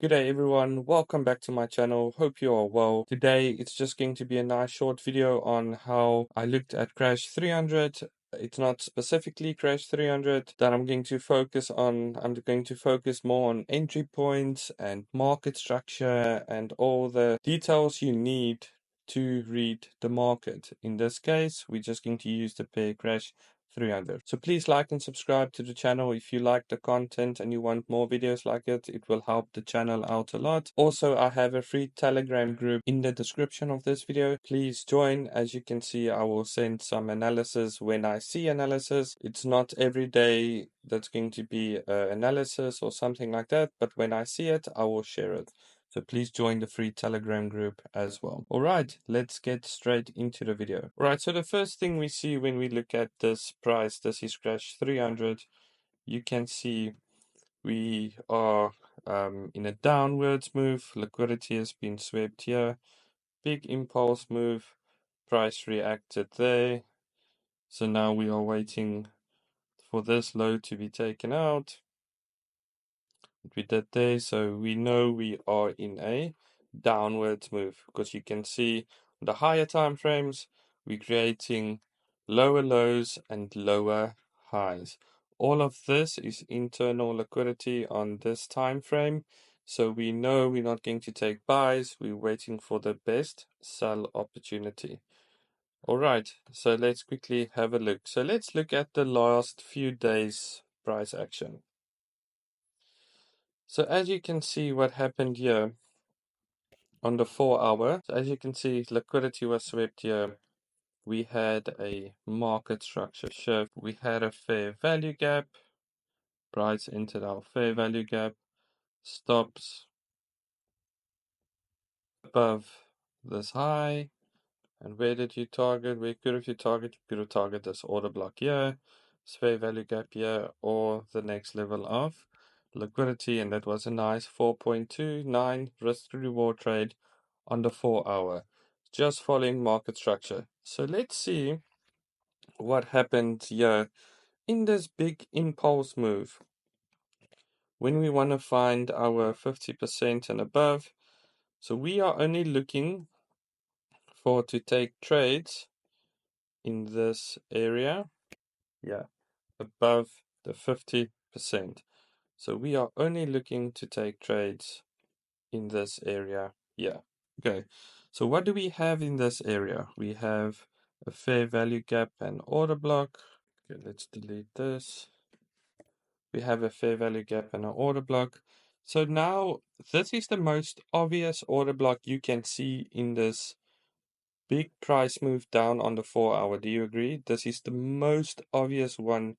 Good day everyone, welcome back to my channel, hope you are well. Today it's just going to be a nice short video on how I looked at Crash 300. It's not specifically Crash 300 that I'm going to focus on. I'm going to focus more on entry points and market structure and all the details you need to read the market. In this case, we're just going to use the pair Crash 300. So please like and subscribe to the channel if you like the content and you want more videos like it. It will help the channel out a lot. Also, I have a free Telegram group in the description of this video. Please join. As you can see, I will send some analysis when I see analysis. It's not every day that's going to be analysis or something like that, but when I see it, I will share it. So please join the free Telegram group as well. Alright, let's get straight into the video. Alright, so the first thing we see when we look at this price, this is Crash 300. You can see we are in a downwards move. Liquidity has been swept here. Big impulse move. Price reacted there. So now we are waiting for this low to be taken out. We did there, so we know we are in a downwards move because you can see the higher time frames we're creating lower lows and lower highs. All of this is internal liquidity on this time frame, so we know we're not going to take buys. We're waiting for the best sell opportunity. Alright, so let's quickly have a look. So let's look at the last few days price action. So as you can see what happened here on the 4 hour, so as you can see liquidity was swept here. We had a market structure shift. We had a fair value gap. Price entered our fair value gap. Stops above this high. And where did you target? Where could have you target? You could have targeted this order block here, this fair value gap here, or the next level of liquidity. And that was a nice 4.29 risk to reward trade on the 4 hour, just following market structure. So let's see what happened here in this big impulse move. When we want to find our 50% and above, so we are only looking for to take trades in this area, above the 50%. So we are only looking to take trades in this area here. Okay, so what do we have in this area? We have a fair value gap and order block. Okay, let's delete this. We have a fair value gap and an order block. So now this is the most obvious order block you can see in this big price move down on the 4 hour. Do you agree? This is the most obvious one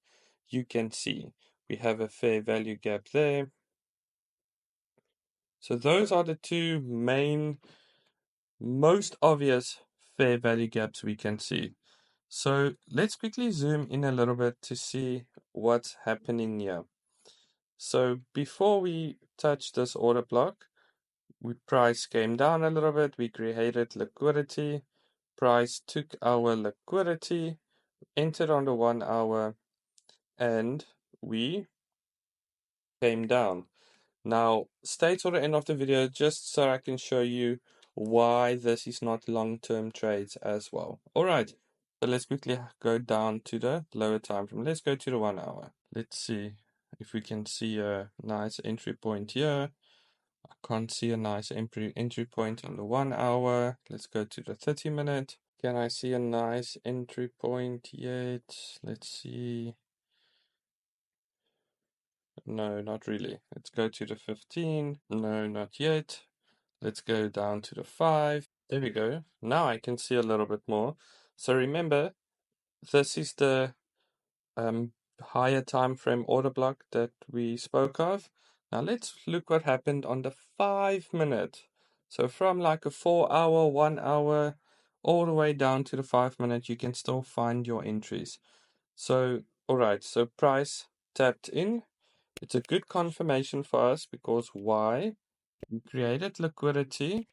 you can see. We have a fair value gap there. So those are the two main, most obvious fair value gaps we can see. So let's quickly zoom in a little bit to see what's happening here. So before we touch this order block, price came down a little bit. We created liquidity. Price took our liquidity, entered on the 1 hour, and we came down. Now, stay till the end of the video just so I can show you why this is not long-term trades as well. Alright, so let's quickly go down to the lower time frame. Let's go to the 1 hour. Let's see if we can see a nice entry point here. I can't see a nice entry point on the 1 hour. Let's go to the 30-minute. Can I see a nice entry point yet? Let's see. No, not really. Let's go to the 15. No, not yet. Let's go down to the 5. There we go. Now I can see a little bit more. So remember, this is the higher time frame order block that we spoke of. Now let's look what happened on the 5-minute. So from like a 4 hour, 1 hour, all the way down to the 5-minute, you can still find your entries. So, alright, so price tapped in. It's a good confirmation for us because why? We created liquidity.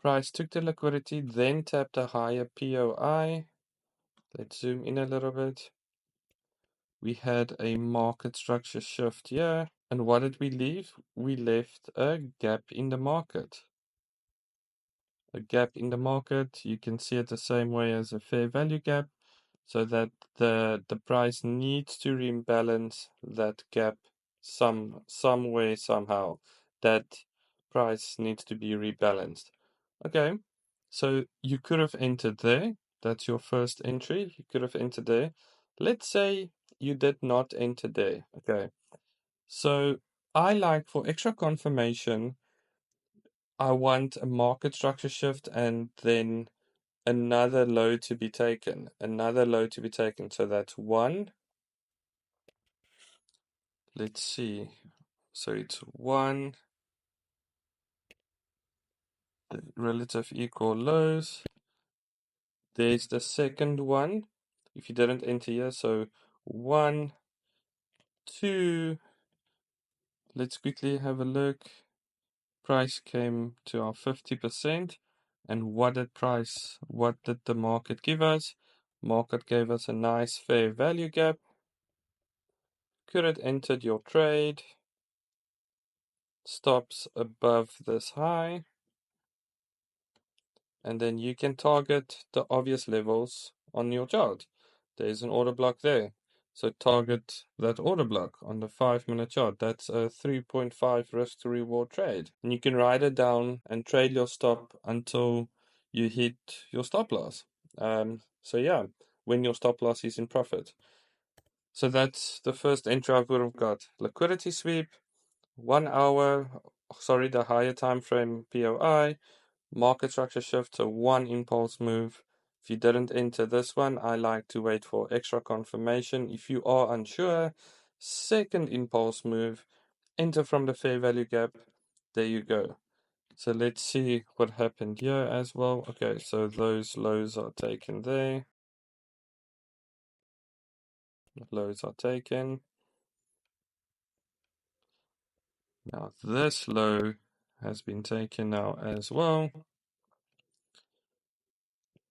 Price took the liquidity, then tapped a higher POI. Let's zoom in a little bit. We had a market structure shift here. And what did we leave? We left a gap in the market. A gap in the market, you can see it the same way as a fair value gap, so that the price needs to rebalance that gap some way, somehow. That price needs to be rebalanced. Okay, so you could have entered there. That's your first entry. You could have entered there. Let's say you did not enter there. Okay, so I like, for extra confirmation, I want a market structure shift and then another low to be taken. Another low to be taken. So that's one. Let's see. So it's one, the relative equal lows. There's the second one. If you didn't enter here, so one, two. Let's quickly have a look. Price came to our 50%. And what did the market give us? Market gave us a nice fair value gap. Could have entered your trade. Stops above this high. And then you can target the obvious levels on your chart. There's an order block there. So target that order block on the 5-minute chart. That's a 3.5 risk to reward trade. And you can write it down and trade your stop until you hit your stop loss. So yeah, when your stop loss is in profit. So that's the first entry I would have got. Liquidity sweep, 1 hour, sorry, the higher time frame POI. Market structure shift to one impulse move. If you didn't enter this one, I like to wait for extra confirmation. If you are unsure, second impulse move, enter from the fair value gap. There you go. So let's see what happened here as well. Okay, so those lows are taken there. Lows are taken. Now this low has been taken now as well.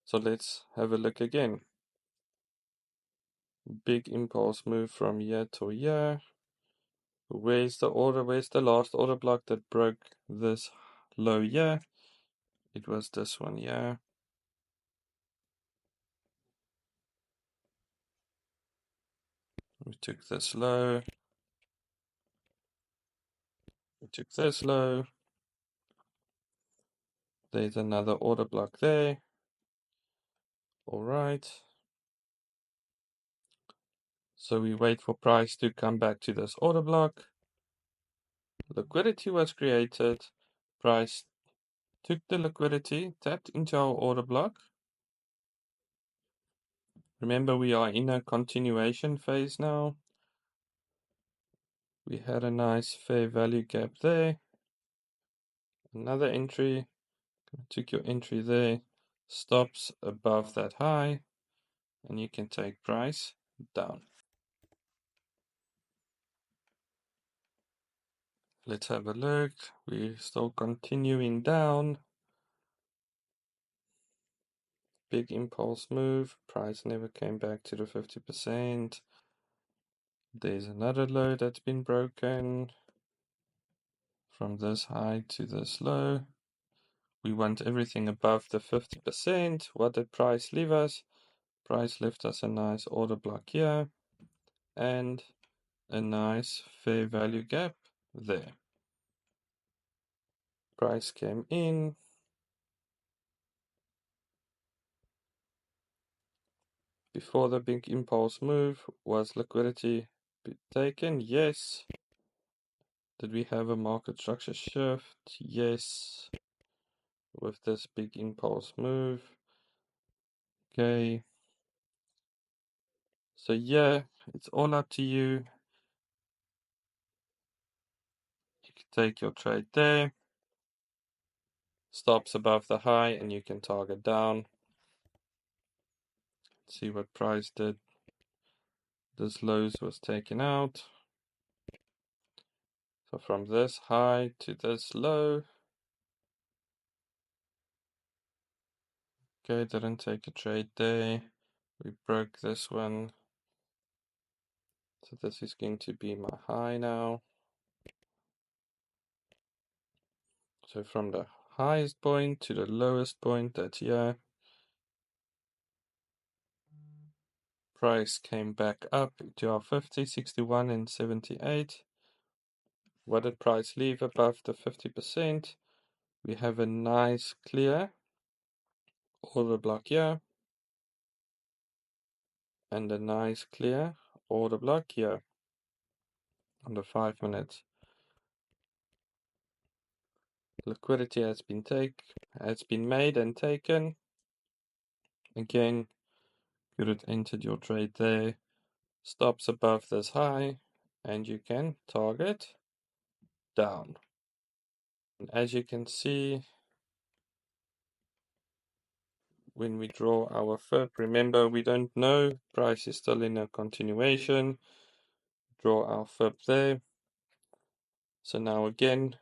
So let's have a look again. Big impulse move from year to year. Where's the order? Where's the last order block that broke this low here? It was this one here. We took this low. We took this low. There's another order block there. All right. So we wait for price to come back to this order block. Liquidity was created. Price took the liquidity, tapped into our order block. Remember, we are in a continuation phase now. We had a nice fair value gap there. Another entry. Took your entry there. Stops above that high. And you can take price down. Let's have a look. We're still continuing down. Big impulse move. Price never came back to the 50%. There's another low that's been broken. From this high to this low. We want everything above the 50%. What did price leave us? Price left us a nice order block here. And a nice fair value gap there. Price came in. Before the big impulse move, was liquidity taken? Yes. Did we have a market structure shift? Yes. With this big impulse move. Okay. So yeah, it's all up to you. You can take your trade there. Stops above the high and you can target down. See what price did. This lows was taken out. So from this high to this low. Okay, didn't take a trade there. We broke this one. So this is going to be my high now. So from the highest point to the lowest point, that's here. Price came back up to our 50, 61, and 78. What did price leave above the 50%? We have a nice clear order block here, and a nice clear order block here on the 5 minutes. Liquidity has been made and taken. Again, you would entered your trade there. Stops above this high, and you can target down. And as you can see, when we draw our FIB, remember we don't know, price is still in a continuation. Draw our FIB there. So now again,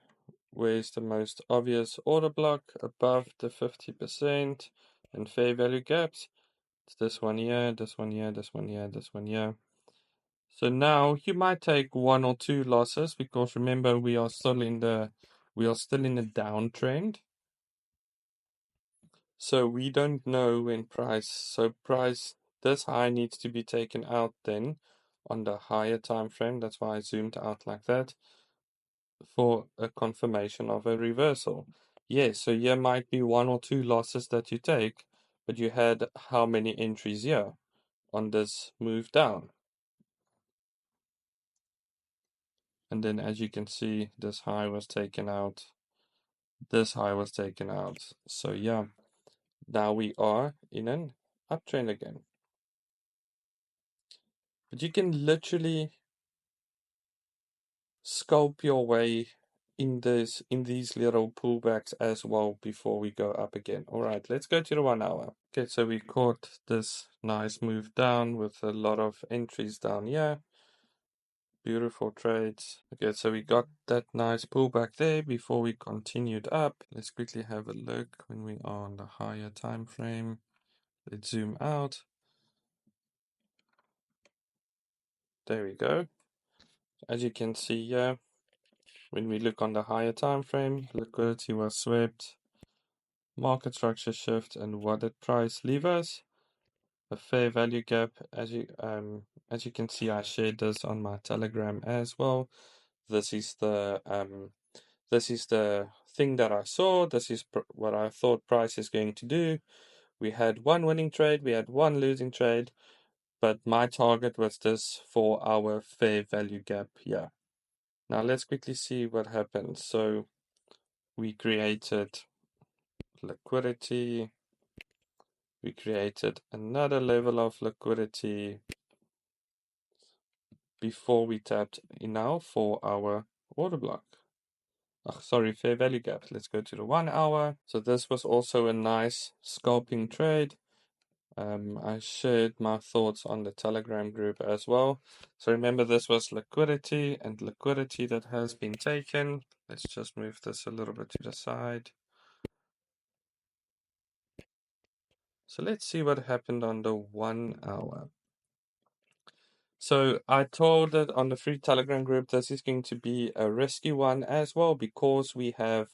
where's the most obvious order block? Above the 50% and fair value gaps. It's this one here, this one here, this one here, this one here. So now you might take 1 or 2 losses, because remember we are still in the downtrend. So we don't know when price this high needs to be taken out then on the higher time frame. That's why I zoomed out like that, for a confirmation of a reversal. Yes, so here might be 1 or 2 losses that you take, but you had how many entries here on this move down? And then as you can see, this high was taken out. This high was taken out. So yeah, now we are in an uptrend again. But you can literally sculpt your way in these little pullbacks as well before we go up again. All right, let's go to the 1 hour. Okay, so we caught this nice move down with a lot of entries down here. Beautiful trades. Okay, so we got that nice pullback there before we continued up. Let's quickly have a look when we are on the higher time frame. Let's zoom out. There we go. As you can see here, when we look on the higher time frame, liquidity was swept, market structure shift, and what did price leave us? A fair value gap. As you can see, I shared this on my Telegram as well. This is the thing that I saw. This is what I thought price is going to do. We had one winning trade, we had one losing trade, but my target was this for our fair value gap here. Now let's quickly see what happens. So we created liquidity. We created another level of liquidity before we tapped in now for our order block. Sorry, fair value gap. Let's go to the 1 hour. So this was also a nice scalping trade. I shared my thoughts on the Telegram group as well. So remember, this was liquidity and liquidity that has been taken. Let's just move this a little bit to the side. So let's see what happened on the 1 hour. So I told it on the free Telegram group, this is going to be a risky one as well, because we have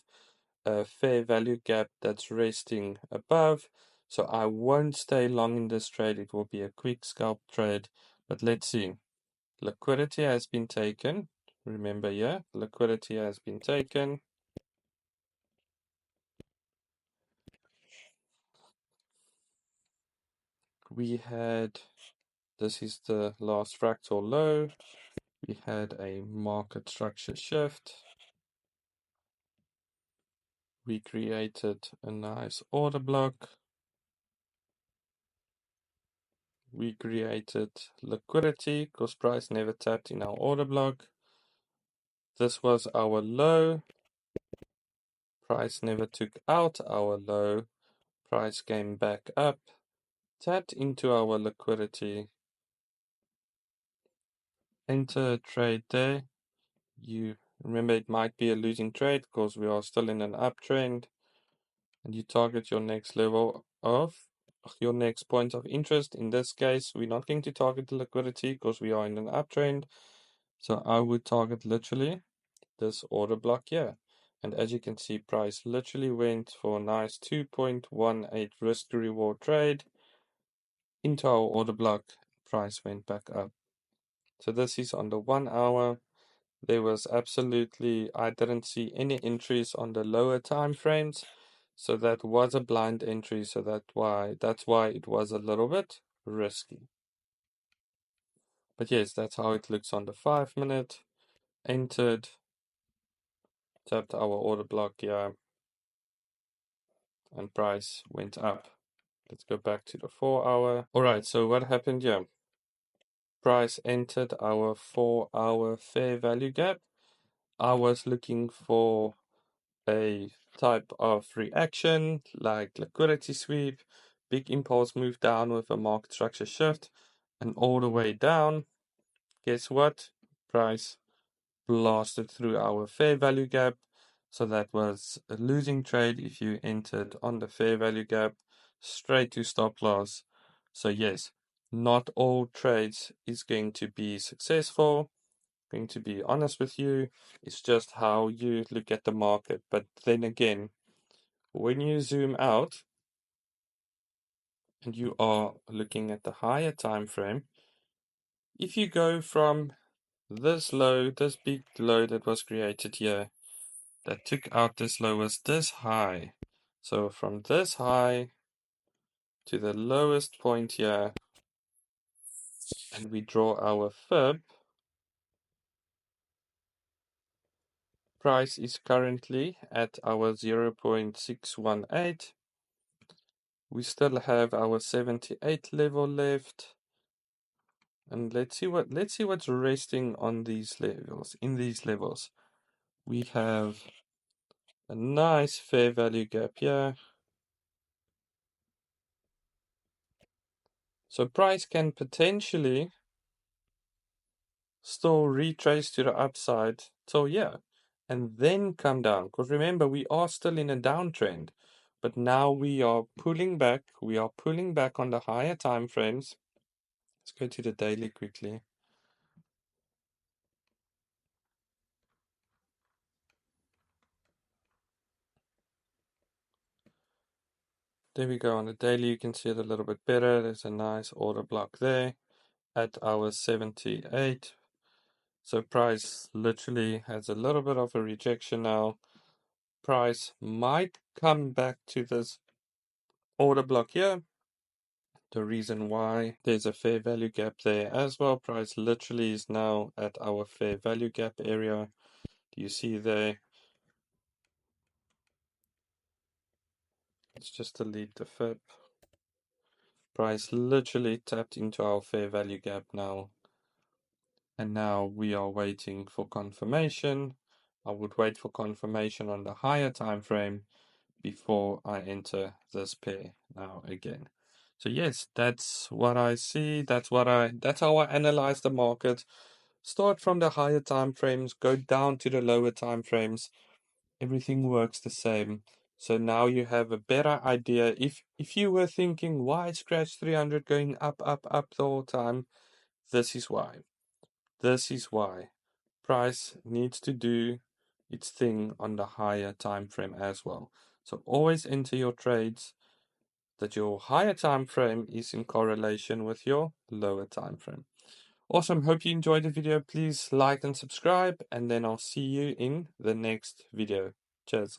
a fair value gap that's resting above. So I won't stay long in this trade. It will be a quick scalp trade. But let's see. Liquidity has been taken. Remember here, liquidity has been taken. We had, this is the last fractal low. We had a market structure shift. We created a nice order block. We created liquidity because price never tapped in our order block. This was our low. Price never took out our low. Price came back up, tapped into our liquidity. Enter a trade there. You remember, it might be a losing trade because we are still in an uptrend, and you target your next level of your next point of interest. In this case, we're not going to target the liquidity because we are in an uptrend. So I would target literally this order block here. And as you can see, price literally went for a nice 2.18 risk to reward trade into our order block. Price went back up. So this is on the 1 hour. There was absolutely, I didn't see any entries on the lower time frames. So that was a blind entry. So that's why it was a little bit risky. But yes, that's how it looks on the 5 minute. Entered, tapped our order block here, and price went up. Let's go back to the 4 hour. Alright, so what happened here? Price entered our 4 hour fair value gap. I was looking for a type of reaction like liquidity sweep, big impulse move down with a market structure shift, and all the way down. Guess what? Price blasted through our fair value gap. So that was a losing trade if you entered on the fair value gap, straight to stop loss. So yes, not all trades is going to be successful. Going to be honest with you, it's just how you look at the market. But then again, when you zoom out and you are looking at the higher time frame, if you go from this low, this big low that was created here, that took out this low was this high. So from this high to the lowest point here, and we draw our fib, price is currently at our 0.618. We still have our 78 level left. And let's see what's resting on these levels. In these levels, we have a nice fair value gap here. So price can potentially still retrace to the upside till here and then come down. Because remember, we are still in a downtrend, but now we are pulling back. We are pulling back on the higher time frames. Let's go to the daily quickly. There we go. On the daily, you can see it a little bit better. There's a nice order block there at our 78. So price literally has a little bit of a rejection now. Price might come back to this order block here. The reason why there's a fair value gap there as well. Price literally is now at our fair value gap area. Do you see there? Let's just delete the fib. Price literally tapped into our fair value gap now. And now we are waiting for confirmation. I would wait for confirmation on the higher time frame before I enter this pair now again. So yes, that's what I see. That's how I analyze the market. Start from the higher time frames, go down to the lower time frames. Everything works the same. So now you have a better idea. If you were thinking, why is Crash 300 going up, up, up the whole time? This is why. This is why. Price needs to do its thing on the higher time frame as well. So always enter your trades that your higher time frame is in correlation with your lower time frame. Awesome. Hope you enjoyed the video. Please like and subscribe, and then I'll see you in the next video. Cheers.